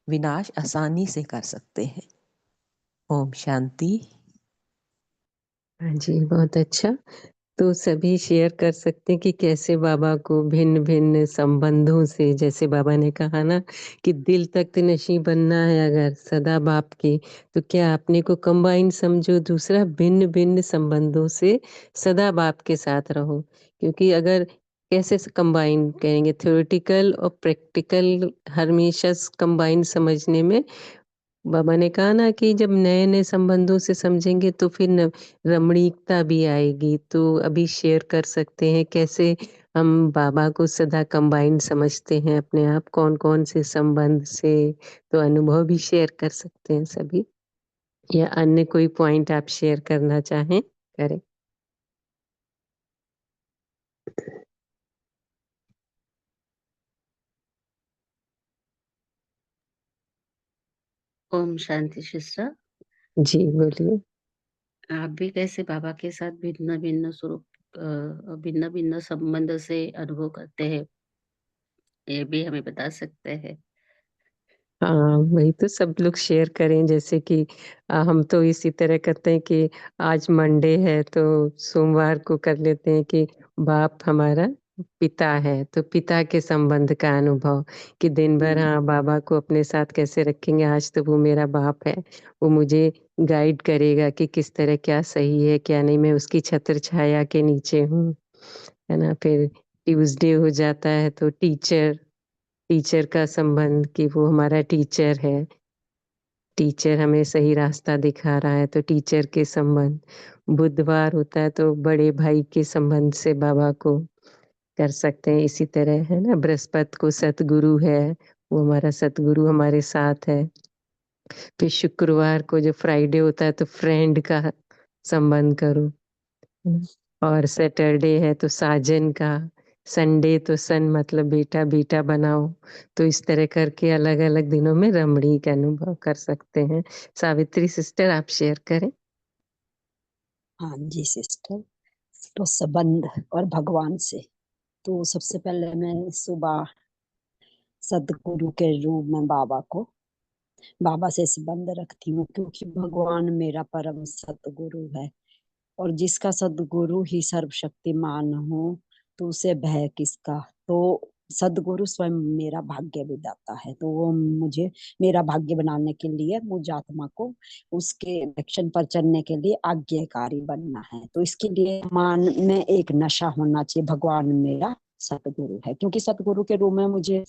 विनाश आसानी से कर सकते हैं। ओम शांति।
हाँ जी, बहुत अच्छा। तो सभी शेयर कर सकते हैं कि कैसे बाबा को भिन्न-भिन्न संबंधों से, जैसे बाबा ने कहा ना कि दिल तख्त नशीं बनना है अगर सदा बाप के, तो क्या अपने को कंबाइन समझो, दूसरा भिन्न-भिन्न संबंधों से सदा बाप के साथ रहो। क्योंकि अगर कैसे कंबाइन करेंगे, थ्योरेटिकल और प्रैक्टिकल हमेशा कंबाइन समझने में बाबा ने कहा ना कि जब नए-नए संबंधों से समझेंगे तो फिर रमणीकता भी आएगी। तो अभी शेयर कर सकते हैं कैसे हम बाबा को सदा कंबाइंड समझते हैं अपने आप, कौन-कौन से संबंध से, तो अनुभव भी शेयर कर सकते हैं सभी। या अन्य कोई पॉइंट आप शेयर करना चाहें, करें।
ओम शांति सिस्टर।
जी, बोलिए।
आप भी कैसे बाबा के साथ भिन्न-भिन्न स्वरूप भिन्न-भिन्न संबंध से अनुभव करते हैं, ये भी हमें बता सकते हैं?
हाँ, वही तो सब लोग शेयर करें जैसे कि हम तो इसी तरह करते हैं कि आज मंडे है तो सोमवार को कर लेते हैं कि बाप हमारा पिता है, तो पिता के संबंध का अनुभव कि दिन भर हाँ, बाबा को अपने साथ कैसे रखेंगे, आज तो वो मेरा बाप है। वो मुझे गाइड करेगा कि किस तरह क्या सही है, क्या नहीं, मैं उसकी छत्र छाया के नीचे हूँ, है ना? फिर ट्यूसडे हो जाता है तो टीचर का संबंध कि वो हमारा टीचर है, टीचर हमें सही रास्ता दिखा रहा है, तो टीचर के संबंध। बुधवार होता है तो बड़े भाई के संबंध से बाबा को कर सकते हैं, इसी तरह है ना? बृहस्पति को सतगुरु है, वो हमारा सतगुरु हमारे साथ है। फिर शुक्रवार को जो फ्राइडे होता है तो फ्रेंड का संबंध करो। और सैटरडे है तो साजन का, संडे तो सन मतलब बेटा-बेटा बनाओ। तो इस तरह करके अलग-अलग दिनों में रमणीक अनुभव कर सकते हैं। सावित्री सिस्टर आप शेयर करें।
हाँ जी सिस्टर। तो संबंध और भगवान से, तो सबसे पहले मैं सुबह सदगुरु के रूप में बाबा को बाबा से संबंध रखती हूँ, क्योंकि भगवान मेरा परम सतगुरु है। और जिसका सदगुरु ही सर्वशक्तिमान हो, तो उसे भय किसका। तो सदगुरु स्वयं मेरा भाग्य विधाता है, तो वो मुझे मेरा भाग्य बनाने के लिए मुझ आत्मा को उसके एक्शन पर चलने के लिए आज्ञाकारी बनना है। तो इसके लिए मान में एक नशा होना चाहिए, भगवान मेरा सतगुरु है। क्योंकि सतगुरु के रूप में मुझे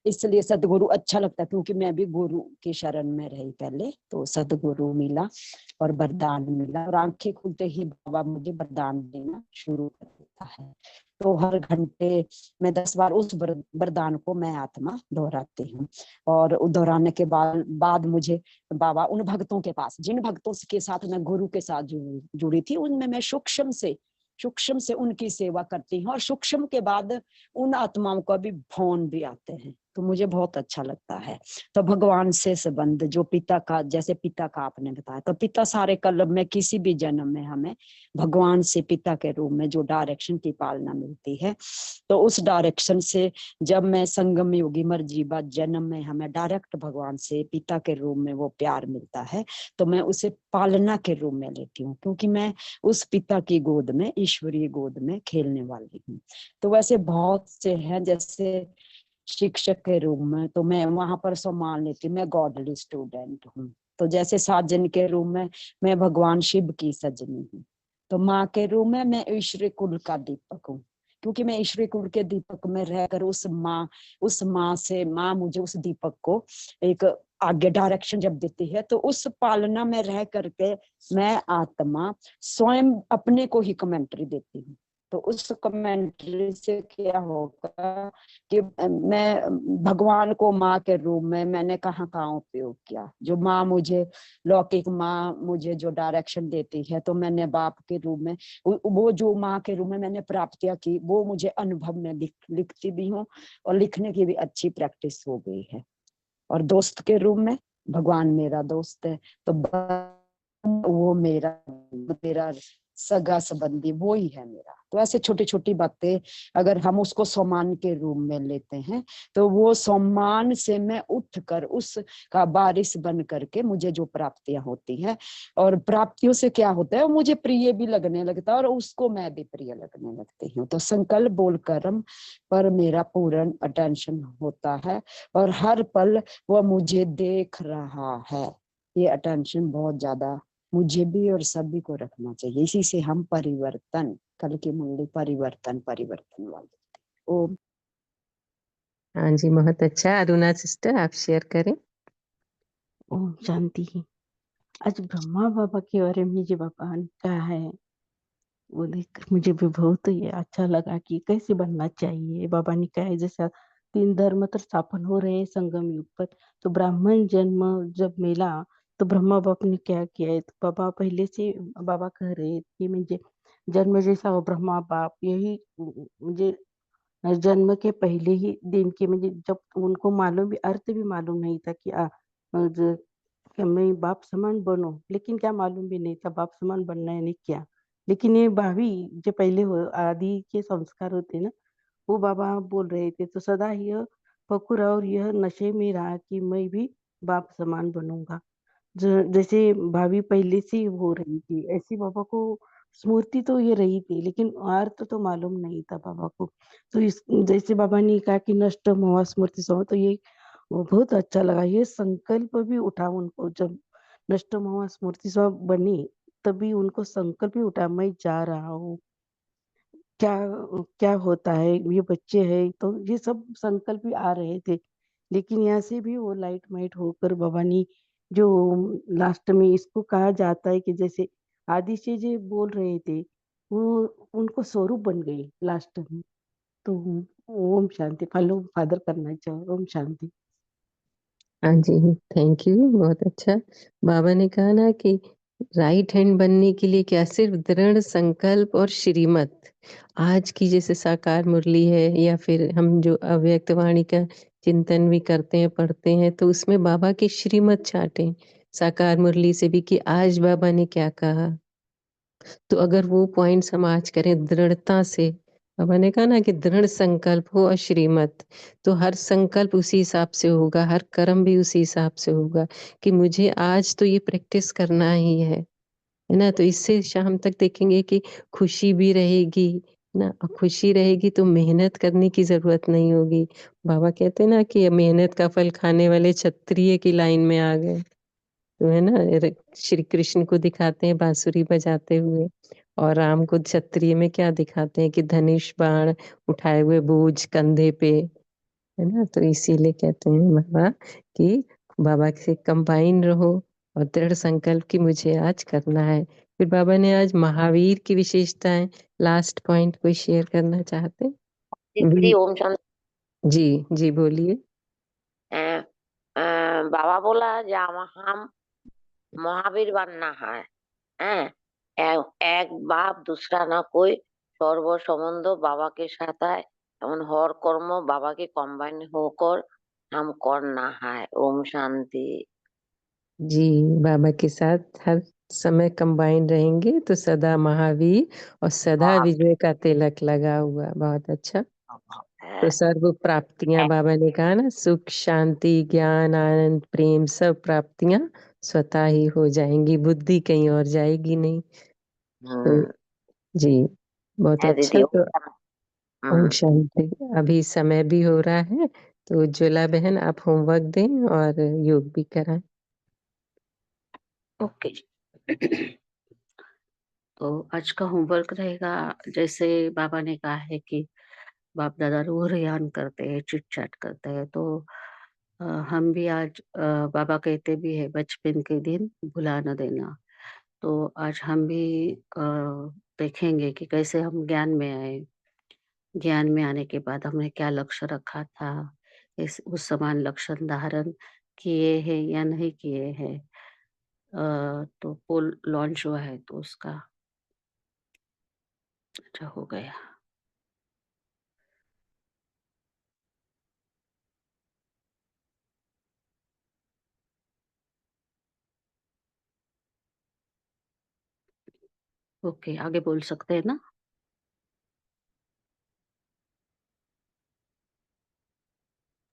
इसलिए सतगुरु अच्छा लगता है, क्योंकि मैं भी गुरु की शरण में रही पहले, तो सतगुरु मिला और वरदान मिला, और आंखें खुलते ही बाबा मुझे वरदान देना शुरू कर देता है। तो हर घंटे में 10 बार उस वरदान को मैं आत्मा दोहराती हूँ। और दोहराने के बाद मुझे बाबा उन भक्तों के पास, जिन भक्तों के साथ मैं गुरु के साथ जुड़ी थी, उनमें मैं सूक्ष्म से उनकी सेवा करती हूँ। और सूक्ष्म के बाद उन आत्माओं का भी फोन भी आते हैं, तो मुझे बहुत अच्छा लगता है। तो भगवान से संबंध जो पिता का, जैसे पिता का आपने बताया, तो पिता सारे कल्प में किसी भी जन्म में हमें भगवान से पिता के रूप में जो डायरेक्शन की पालना मिलती है, तो उस डायरेक्शन से जब मैं संगम योगी मर्जीबा जन्म में हमें डायरेक्ट भगवान से पिता के रूप में वो प्यार मिलता है, तो मैं उसे पालना के रूप में लेती हूँ, क्योंकि मैं उस पिता की गोद में, ईश्वरीय गोद में खेलने वाली हूँ। तो वैसे बहुत से हैं, जैसे शिक्षक के रूप में तो मैं वहां पर सम्मान लेती हूँ, मैं गॉडली स्टूडेंट हूँ। तो जैसे साजन के रूप में मैं भगवान शिव की सजनी हूँ। तो माँ के रूप में मैं ईश्वरी कुल का दीपक हूँ, क्योंकि मैं ईश्वरी कुल के दीपक में रहकर उस माँ से, माँ मुझे उस दीपक को एक आगे डायरेक्शन जब देती है, तो उस पालना में रह करके मैं आत्मा स्वयं अपने को ही कमेंट्री देती हूँ। तो उस कमेंट्री से क्या होगा कि मैं भगवान को माँ के रूप में मैंने कहाँ कहाँ उपयोग किया। जो माँ मुझे, लौकिक माँ मुझे जो डायरेक्शन देती है, तो मैंने बाप के रूप में वो जो माँ के रूप में मैंने प्राप्तियां की, वो मुझे अनुभव में लिखती भी हूँ, और लिखने की भी अच्छी प्रैक्टिस हो गई है। और दोस्त के रूप में भगवान मेरा दोस्त है, तो वो मेरा मेरा सगा संबंधी वो ही है मेरा। तो ऐसे छोटी छोटी बातें अगर हम उसको सम्मान के रूप में लेते हैं, तो वो सम्मान से मैं उठकर उसका बारिश बन करके मुझे जो प्राप्तियां होती हैं, और प्राप्तियों से क्या होता है, वो मुझे प्रिय भी लगने लगता है और उसको मैं भी प्रिय लगने लगती हूँ। तो संकल्प बोल कर्म पर मेरा पूर्ण अटेंशन होता है, और हर पल वो मुझे देख रहा है। ये अटेंशन बहुत ज्यादा मुझे भी और सभी को रखना चाहिए। इसी से हम परिवर्तन, कल की मुंडी परिवर्तन परिवर्तन वाले। ओम
हाँ जी, बहुत अच्छा। अरुणा सिस्टर, आप शेयर करें।
ओम शांति। आज ब्रह्मा बाबा के बारे में जो बाबा ने कहा है, वो देखकर मुझे भी बहुत ही अच्छा लगा कि कैसे बनना चाहिए। बाबा ने कहा है जैसा 3 धर्म तर स्थापन हो रहे हैं संगम युग पर, तो ब्राह्मण जन्म जब मिला तो ब्रह्मा बाप ने क्या किया है, तो बाबा पहले से बाबा कह रहे कि मुझे जन्म जैसा हो ब्रह्मा बाप, यही मुझे जन्म के पहले ही दिन के मुझे, जब उनको मालूम भी, अर्थ भी मालूम नहीं था कि कि मैं बाप समान बनूं, लेकिन क्या मालूम भी नहीं था बाप समान बनना है नहीं क्या। लेकिन ये भाभी जो पहले हो आदि के संस्कार होते ना, वो बाबा बोल रहे थे, तो सदा यह फकुर और यह नशे में रहा कि मैं भी बाप समान बनूंगा। जैसे भाभी पहले से हो रही थी, ऐसी बाबा को स्मृति तो ये रही थी, लेकिन अर्थ तो मालूम नहीं था बाबा को। तो इस जैसे बाबा ने कहा कि नष्ट मोह स्मृति सो, तो ये वो बहुत अच्छा लगा। ये संकल्प भी उठा उनको, जब नष्ट मोह स्मृति सो बनी, तभी उनको संकल्प भी उठा, मैं जा रहा हूँ। क्या क्या होता है, ये बच्चे हैं, तो ये सब संकल्प भी आ रहे थे। लेकिन यहाँ से भी वो लाइट माइट होकर बाबा ने जो लास्ट में इसको कहा जाता है कि जैसे आदि से जो बोल रहे थे, वो उनको स्वरूप बन गई लास्ट में। तो ओम शांति, फॉलो फादर करना चाहिए। ओम शांति।
हाँ जी, थैंक यू, बहुत अच्छा। बाबा ने कहा ना कि राइट हैंड बनने के लिए क्या सिर्फ दृढ़ संकल्प और श्रीमत। आज की जैसे साकार मुरली है, या फिर हम जो अव्यक्त वाणी का चिंतन भी करते हैं, पढ़ते हैं, तो उसमें बाबा की श्रीमत चाटें साकार मुरली से भी कि आज बाबा ने क्या कहा। तो अगर वो पॉइंट्स हम आज करें दृढ़ता से, बाबा ने कहा ना कि दृढ़ संकल्प हो और श्रीमत, तो हर संकल्प उसी हिसाब से होगा, हर कर्म भी उसी हिसाब से होगा कि मुझे आज तो ये प्रैक्टिस करना ही है ना? तो इससे शाम तक देखेंगे कि खुशी भी रहेगी ना, और खुशी रहेगी तो मेहनत करने की ज़रूरत नहीं होगी। बाबा कहते हैं ना कि मेहनत का फल खाने वाले क्षत्रिय की लाइन में आ गए। तो है ना, श्री कृष्ण को दिखाते हैं बांसुरी बजाते हुए, और राम को क्षत्रिय में क्या दिखाते हैं कि धनुष बाण उठाए हुए बोझ कंधे पे, है ना? तो इसीलिए कहते हैं बाबा कि बाबा से कंबाइन रहो और दृढ़ संकल्प कि मुझे आज करना है। फिर बाबा ने आज महावीर की विशेषताएं लास्ट पॉइंट कोई शेयर करना चाहते हैं?
दीदी ओम शांति।
जी जी बोलिए।
बाबा बोला हम महावीर बनना है। एक बाप दूसरा ना कोई सर्व संबंध बाबा के साथ है, एमन हर कर्म बाबा के कम्बाइन होकर हम करना है। ओम शांति।
जी, बाबा के साथ हर समय कंबाइन रहेंगे तो सदा महावीर और सदा विजय का तिलक लगा हुआ। बहुत अच्छा। तो सर्व प्राप्तियां बाबा ने कहा ना, सुख शांति ज्ञान आनंद प्रेम सब प्राप्तियां स्वतः ही हो जाएंगी, बुद्धि कहीं और जाएगी नहीं। तो जी बहुत
दीदी
अच्छा। तो ओम शांति। अभी समय भी हो रहा है, तो ज्वला बहन आप होमवर्क दें और योग भी कराएं।
ओके जी। तो आज का होमवर्क रहेगा, जैसे बाबा ने कहा है कि बाप दादा रोहरियान करते हैं, चिट चैट करते हैं, तो हम भी आज बाबा कहते भी है बचपन के दिन भुला न देना। तो आज हम भी देखेंगे कि कैसे हम ज्ञान में आए, ज्ञान में आने के बाद हमने क्या लक्ष्य रखा था, इस उस समान लक्ष्य धारण किए हैं या नहीं किए हैं। तो पोल लॉन्च हुआ है तो उसका अच्छा हो गया। ओके, आगे बोल सकते हैं ना?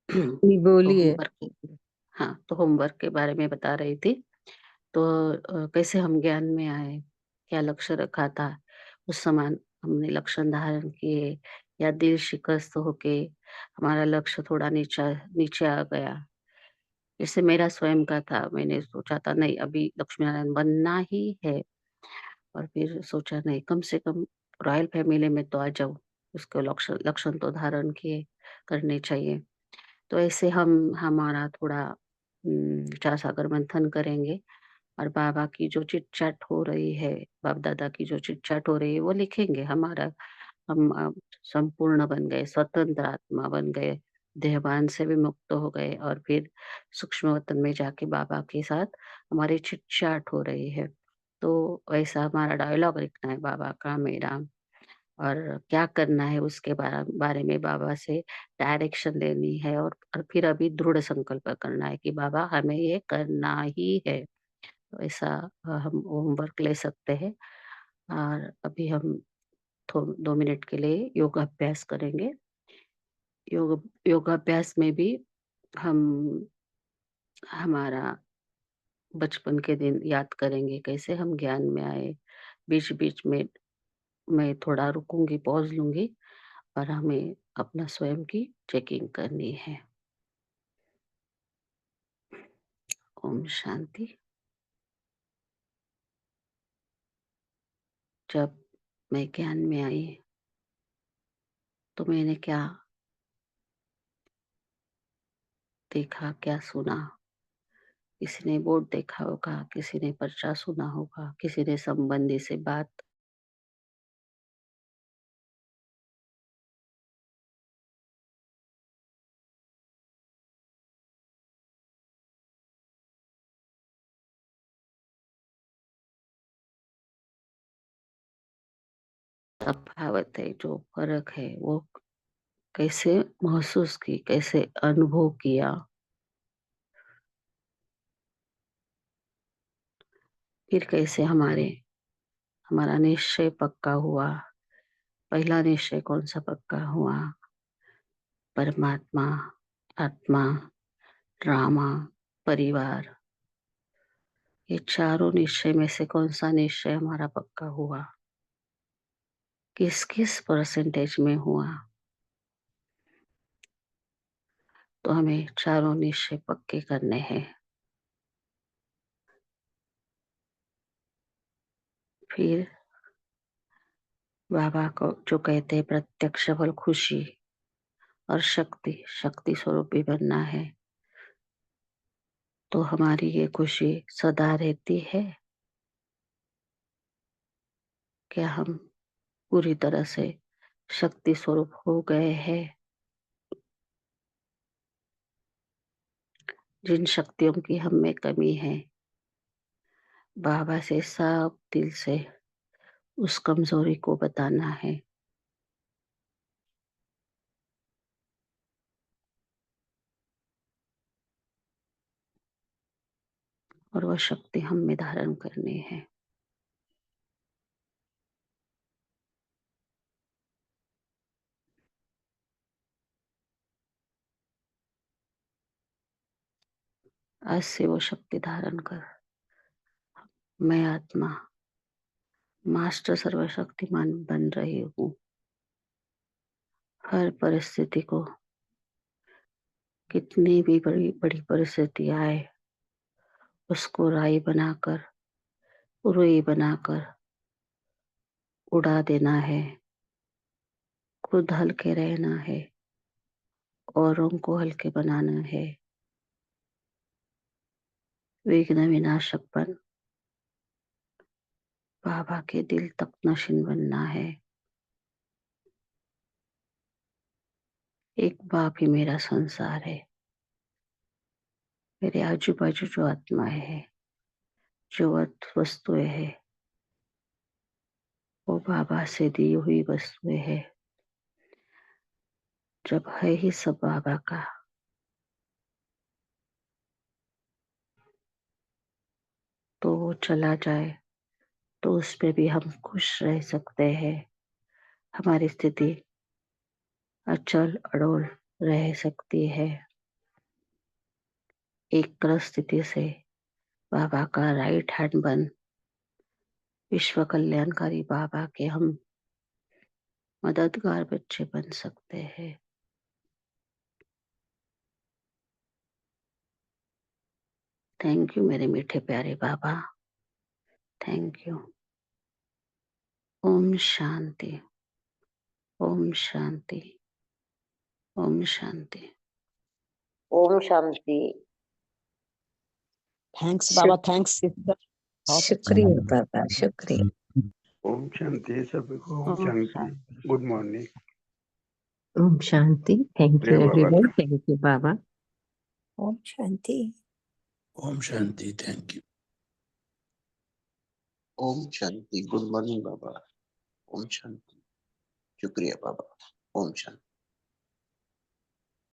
जी
तो
बोलिए।
होमवर्क, हाँ, तो होमवर्क के बारे में बता रही थी। तो कैसे हम ज्ञान में आए, क्या लक्ष्य रखा था, उस समान हमने लक्ष्य धारण किए, या दिल शिकस्त होके हमारा लक्ष्य थोड़ा नीचा नीचे आ गया। जैसे मेरा स्वयं का था, मैंने सोचा था नहीं अभी लक्ष्मी नारायण बनना ही है, और फिर सोचा नहीं कम से कम रॉयल फैमिली में तो आ जाऊं, उसको लक्ष्य लक्षण तो धारण किए करने चाहिए। तो ऐसे हम हमारा थोड़ा विचार सागर मंथन करेंगे, और बाबा की जो चिट चैट हो रही है, बाप दादा की जो चिट चैट हो रही है वो लिखेंगे। हमारा हम संपूर्ण बन गए, स्वतंत्र आत्मा बन गए, देहभान से भी मुक्त हो गए, और फिर सूक्ष्म वतन में जाके बाबा के साथ हमारी चिट चैट हो रही है। तो ऐसा हमारा डायलॉग लिखना है बाबा का मेरा, और क्या करना है उसके बारे में बाबा से डायरेक्शन लेनी है, और फिर अभी दृढ़ संकल्प करना है कि बाबा हमें ये करना ही है। तो ऐसा हम होमवर्क ले सकते हैं। और अभी हम 2 मिनट के लिए योगाभ्यास करेंगे। योगाभ्यास में भी हम हमारा बचपन के दिन याद करेंगे, कैसे हम ज्ञान में आए। बीच बीच में मैं थोड़ा रुकूंगी, पॉज लूंगी, और हमें अपना स्वयं की चेकिंग करनी है। ओम शांति। जब मैं ज्ञान में आई तो मैंने क्या देखा, क्या सुना? किसी ने बोर्ड देखा होगा, किसी ने पर्चा सुना होगा, किसी ने संबंधी से बात। तफावत है, जो फर्क है वो कैसे महसूस की, कैसे अनुभव किया। फिर कैसे हमारा निश्चय पक्का हुआ पहला निश्चय कौन सा पक्का हुआ? परमात्मा, आत्मा, ड्रामा, परिवार, ये चारों निश्चय में से कौन सा निश्चय हमारा पक्का हुआ? किस किस परसेंटेज में हुआ? तो हमें चारों निश्चय पक्के करने हैं। फिर बाबा को जो कहते हैं प्रत्यक्ष फल खुशी और शक्ति, शक्ति स्वरूप भी बनना है। तो हमारी ये खुशी सदा रहती है? क्या हम पूरी तरह से शक्ति स्वरूप हो गए हैं? जिन शक्तियों की हम में कमी है, बाबा से सब दिल से उस कमजोरी को बताना है। और वह शक्ति हम में धारण करनी है। आज से वो शक्ति धारण कर मैं आत्मा मास्टर सर्वशक्तिमान बन रही हूँ। हर परिस्थिति को, कितनी भी बड़ी बड़ी परिस्थिति आए, उसको राई बनाकर, रुई बनाकर उड़ा देना है। खुद हल्के रहना है, औरों को हल्के बनाना है। विघ्न विनाशक बन बाबा के दिल तक नशीन बनना है। एक बाप ही मेरा संसार है। मेरे आजू बाजू जो आत्माएं है, जो वस्तुएं है, वो बाबा से दी हुई वस्तुएं है। जब है ही सब बाबा का, तो वो चला जाए तो उस पे भी हम खुश रह सकते हैं। हमारी स्थिति अचल अड़ोल रह सकती है। एक स्थिति से बाबा का राइट हैंड बन विश्व कल्याणकारी बाबा के हम मददगार बच्चे बन सकते हैं। थैंक यू मेरे मीठे प्यारे बाबा, थैंक यू। ओम शांति, ओम शांति, ओम शांति।
ओम शांति।
थैंक्स बाबा, थैंक्स सिस्टर, बहुत अच्छा
शुक्रिया
लगा।
बाबा, शुक्रिया।
ओम शांति सबको, ओम
ओम
शांति।
शांति।
Good morning.
ओम शांति। थैंक
प्रिय
यू
बाबा
एवरीवन,
का
थैंक यू बाबा।
ओम शांति।
ओम शांति। Thank you.
ओम शांति। गुड मॉर्निंग बाबा। ओम शांति। शुक्रिया बाबा। ओम शांति।